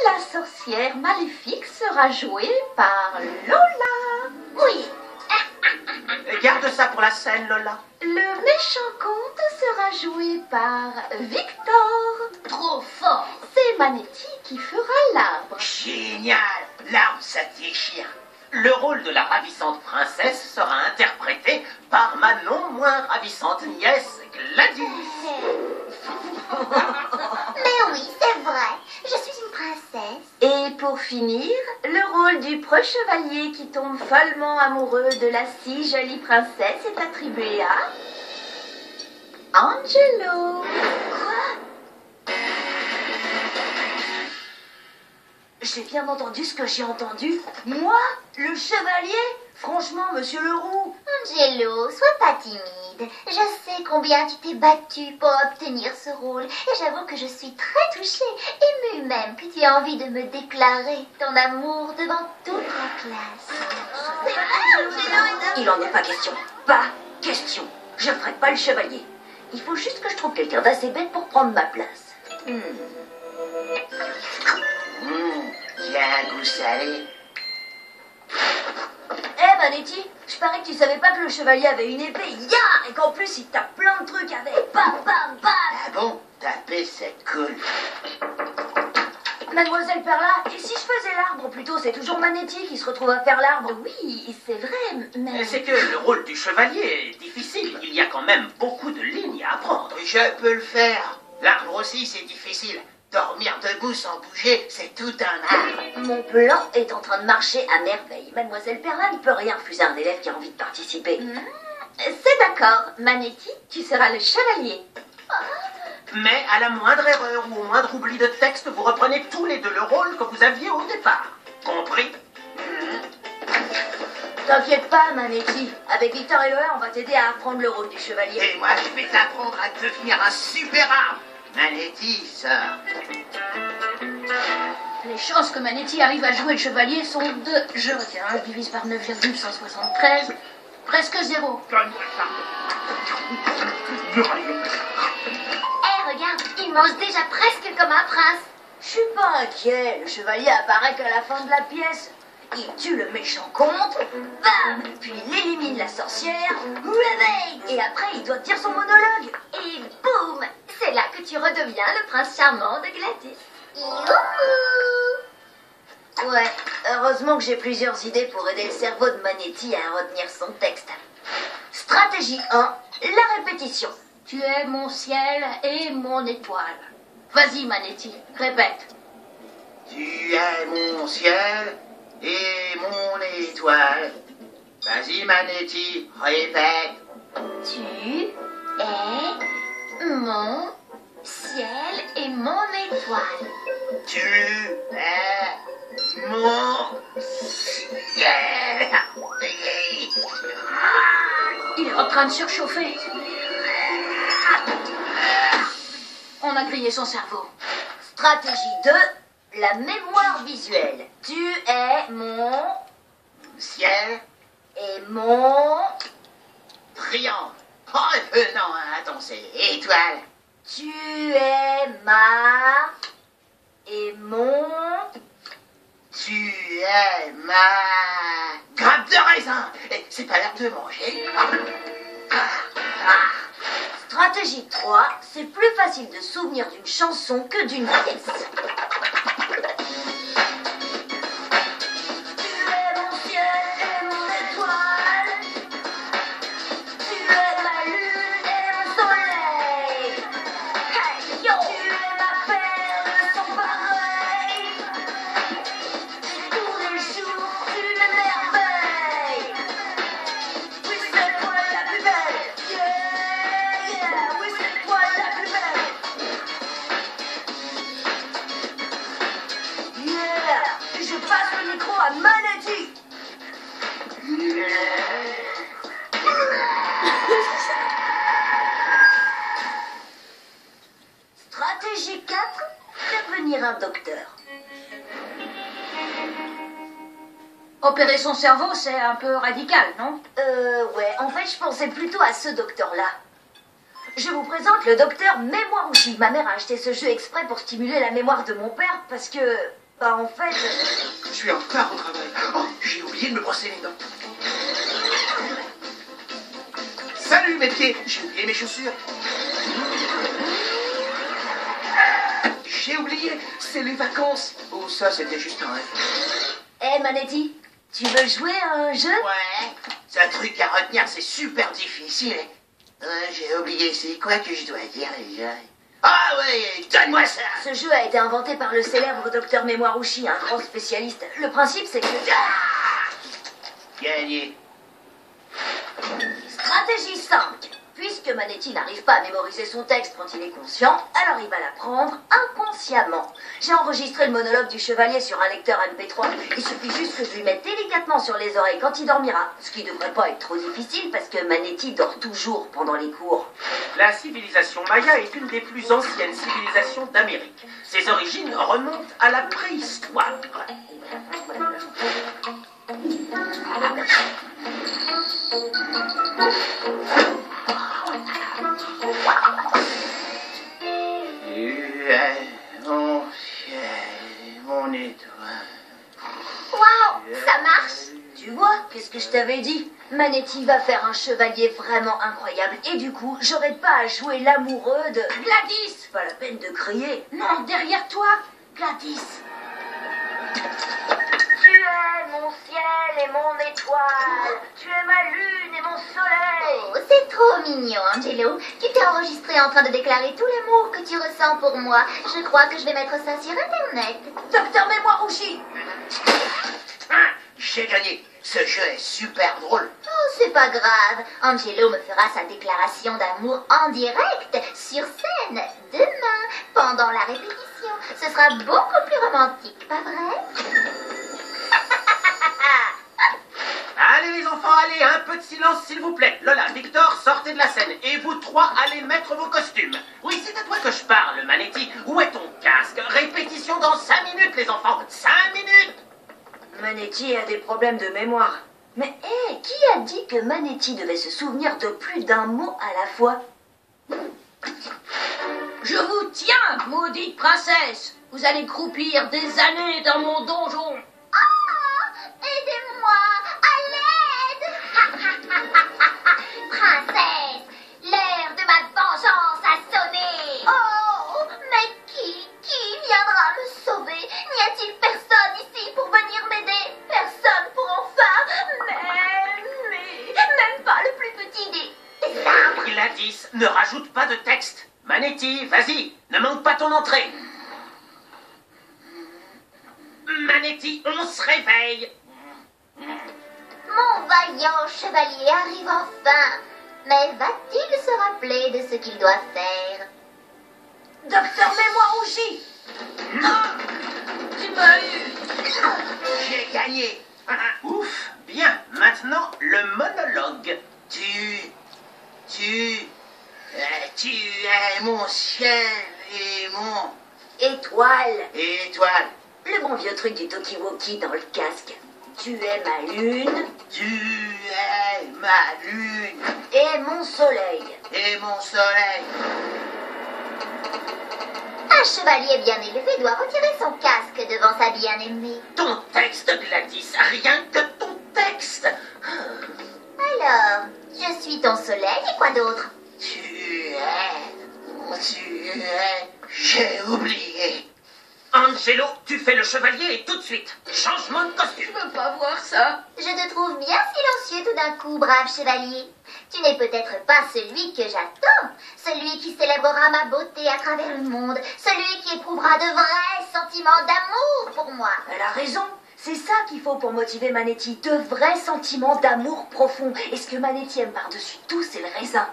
la sorcière maléfique sera jouée par Lola. Oui. Garde ça pour la scène, Lola. Le méchant comte sera joué par Victor. Trop fort. C'est Manetti qui fera l'arbre. Génial. L'arbre, ça déchire. Le rôle de la ravissante princesse sera interprété par ma non moins ravissante nièce, Gladys. Mais oui, c'est vrai. Je suis une princesse. Et pour finir, le rôle du preux chevalier qui tombe follement amoureux de la si jolie princesse est attribué à Angelo. Quoi? J'ai bien entendu ce que j'ai entendu. Moi, le chevalier? Franchement, monsieur Leroux. Angelo, sois pas timide. Je sais combien tu t'es battu pour obtenir ce rôle. Et j'avoue que je suis très touchée, émue même que tu aies envie de me déclarer ton amour devant toute la classe. Il en est pas question. Pas question. Je ne ferai pas le chevalier. Il faut juste que je trouve quelqu'un d'assez bête pour prendre ma place. J'ai un goût salé. Eh Manetti, je parie que tu savais pas que le chevalier avait une épée, ya, et qu'en plus il tape plein de trucs avec. Bam, bam, bam. Ah bon? Taper, c'est cool. Mademoiselle Perla, et si je faisais l'arbre plutôt? C'est toujours Manetti qui se retrouve à faire l'arbre. Oui, c'est vrai, mais... C'est que le rôle du chevalier est difficile. Il y a quand même beaucoup de lignes à apprendre. Je peux le faire. L'arbre aussi, c'est difficile. Dormir debout sans bouger, c'est tout un art. Mon plan est en train de marcher à merveille. Mademoiselle Perla ne peut rien refuser à un élève qui a envie de participer. C'est d'accord, Manetti, tu seras le chevalier. Mais à la moindre erreur ou au moindre oubli de texte, vous reprenez tous les deux le rôle que vous aviez au départ. Compris? T'inquiète pas, Manetti. Avec Victor et Lola, on va t'aider à apprendre le rôle du chevalier. Et moi, je vais t'apprendre à devenir un super arbre. Manetti, sœur. Les chances que Manetti arrive à jouer le chevalier sont de... Je retiens, je divise par 9,173. Presque 0. Regarde, il mange déjà presque comme un prince. Je suis pas inquiet. Le chevalier apparaît qu'à la fin de la pièce. Il tue le méchant comte, bam, puis il élimine la sorcière, réveille, et après il doit dire son monologue. Et boum, c'est là que tu redeviens le prince charmant de Gladys. Youhou! Ouais, heureusement que j'ai plusieurs idées pour aider le cerveau de Manetti à retenir son texte. Stratégie 1, la répétition. Tu es mon ciel et mon étoile. Vas-y, Manetti, répète. Tu es mon ciel et mon étoile. Vas-y, Manetti, répète. Tu es mon ciel et mon étoile. Tu es mon ciel. Il est en train de surchauffer. On a grillé son cerveau. Stratégie 2, la mémoire visuelle. Tu es mon Ciel, et mon... triangle. Oh, non, attends, c'est étoile. Tu es ma... et mon... Tu es ma grappe de raisin. Et c'est pas l'heure de manger. Stratégie 3, c'est plus facile de souvenir d'une chanson que d'une pièce. Tu es mon ciel et mon étoile. Tu es ma lune et mon soleil. Hey, yo. Tu es ma perle sans pareil. Et tous les jours tu m'émerveilles. Oui, c'est toi la plus belle. Yeah, yeah. Oui, c'est toi la plus belle. Yeah. Je passe le micro à Manetti. Stratégie 4, devenir un docteur. Opérer son cerveau, c'est un peu radical, non? Ouais, en fait, je pensais plutôt à ce docteur-là. Je vous présente le docteur Mémoire Outil. Ma mère a acheté ce jeu exprès pour stimuler la mémoire de mon père parce que Bah en fait... Je suis en retard au travail. Oh, j'ai oublié de me brosser les dents. Salut mes pieds, j'ai oublié mes chaussures. J'ai oublié, c'est les vacances. Oh, ça, c'était juste un rêve. Hé Manetti, tu veux jouer à un jeu? Ouais, c'est un truc à retenir, c'est super difficile. J'ai oublié, c'est quoi que je dois dire déjà? Ah ouais, donne-moi ça. Ce jeu a été inventé par le célèbre docteur Mémoire-Ouchi, un grand spécialiste. Le principe, c'est que... Gagné. Stratégie 5. Puisque Manetti n'arrive pas à mémoriser son texte quand il est conscient, alors il va l'apprendre inconsciemment. J'ai enregistré le monologue du chevalier sur un lecteur MP3. Il suffit juste que je lui mette délicatement sur les oreilles quand il dormira. Ce qui devrait pas être trop difficile parce que Manetti dort toujours pendant les cours. La civilisation maya est une des plus anciennes civilisations d'Amérique. Ses origines remontent à la préhistoire. Tu es mon ciel, mon étoile. Waouh, ça marche. Tu vois, qu'est-ce que je t'avais dit? Manetti va faire un chevalier vraiment incroyable. Et du coup, j'aurai pas à jouer l'amoureux de... Gladys! Pas la peine de crier. Non, derrière toi, Gladys. Tu es mon ciel et mon étoile. Tu es ma lune et mon soleil. Oh, c'est trop mignon, Angelo. Tu t'es enregistré en train de déclarer tout l'amour que tu ressens pour moi. Je crois que je vais mettre ça sur Internet. Docteur Mémoire-Ouchi. J'ai gagné. Ce jeu est super drôle. Oh, c'est pas grave. Angelo me fera sa déclaration d'amour en direct, sur scène, demain, pendant la répétition. Ce sera beaucoup plus romantique, pas vrai? Allez les enfants, allez, un peu de silence s'il vous plaît. Lola, Victor, sortez de la scène. Et vous trois, allez mettre vos costumes. Oui, c'est à toi que je parle, Manetti. Où est ton casque? Répétition dans 5 minutes, les enfants. 5 minutes. Manetti a des problèmes de mémoire. Mais hé, qui a dit que Manetti devait se souvenir de plus d'un mot à la fois? Je vous tiens, maudite princesse. Vous allez croupir des années dans mon donjon. Oh, aidez-moi, à l'aide. Princesse, l'heure de ma vengeance a sonné. Oh, mais qui viendra me sauver? N'y a-t-il personne ici pour venir m'aider? Personne pour enfin, même pas le plus petit des arbres. Gladys, ne rajoute pas de texte. Manetti, vas-y, ne manque pas ton entrée. Manetti, on se réveille. Mon vaillant chevalier arrive enfin. Mais va-t-il se rappeler de ce qu'il doit faire? Docteur Mémoire-Ouchi. Tu m'as eu. J'ai gagné. Ouf, bien, maintenant le monologue. Tu es mon ciel et mon Étoile. étoile. Le bon vieux truc du Tokiwoki dans le casque. Tu es ma lune Tu es ma lune et mon soleil. et mon soleil. Un chevalier bien élevé doit retirer son casque devant sa bien-aimée. Ton texte, Gladys, rien que ton texte. Alors, je suis ton soleil et quoi d'autre? J'ai oublié. Angelo, tu fais le chevalier et tout de suite. Changement de costume. Je veux pas voir ça. Je te trouve bien silencieux tout d'un coup, brave chevalier. Tu n'es peut-être pas celui que j'attends, celui qui célébrera ma beauté à travers le monde, celui qui éprouvera de vrais sentiments d'amour pour moi. Elle a raison. C'est ça qu'il faut pour motiver Manetti. De vrais sentiments d'amour profond. Et ce que Manetti aime par-dessus tout, c'est le raisin.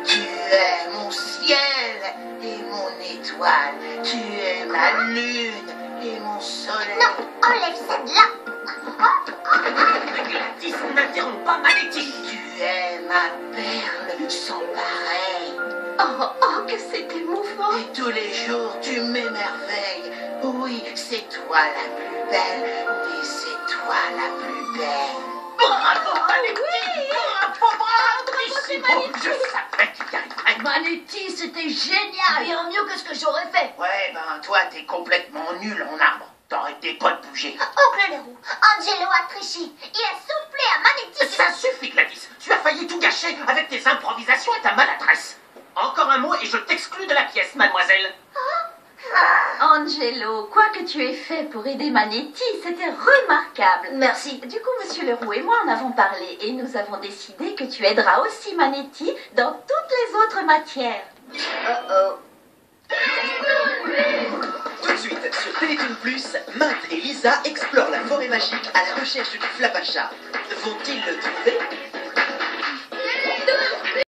Tu es mon ciel et mon étoile. Tu es ma lune et mon soleil. Non, enlève ça de là. Gladys, n'interromps pas Manetti. Tu es ma perle sans pareil. Oh, que c'est émouvant. Et tous les jours, tu m'émerveilles. Oui, c'est toi la plus belle. Oui, c'est toi la plus belle. Bravo, Manetti. Bravo, bravo. Je savais qu'il y arriverait. Manetti, c'était génial. Bien mieux que ce que j'aurais fait. Ouais, ben toi, t'es complètement nul en arbre. T'arrêtais pas de bouger. Oncle Leroux, Angelo a triché. Il a soufflé à Manetti. Ça suffit, Gladys. Tu as failli tout gâcher avec tes improvisations et ta maladresse. Encore un mot et je t'exclus de la pièce, mademoiselle. Angelo, quoi que tu aies fait pour aider Manetti, c'était remarquable. Merci. Du coup, Monsieur Leroux et moi en avons parlé et nous avons décidé que tu aideras aussi Manetti dans toutes les autres matières. Tout de suite, sur Télétoon Plus, Matt et Lisa explorent la forêt magique à la recherche du Flapacha. Vont-ils le trouver?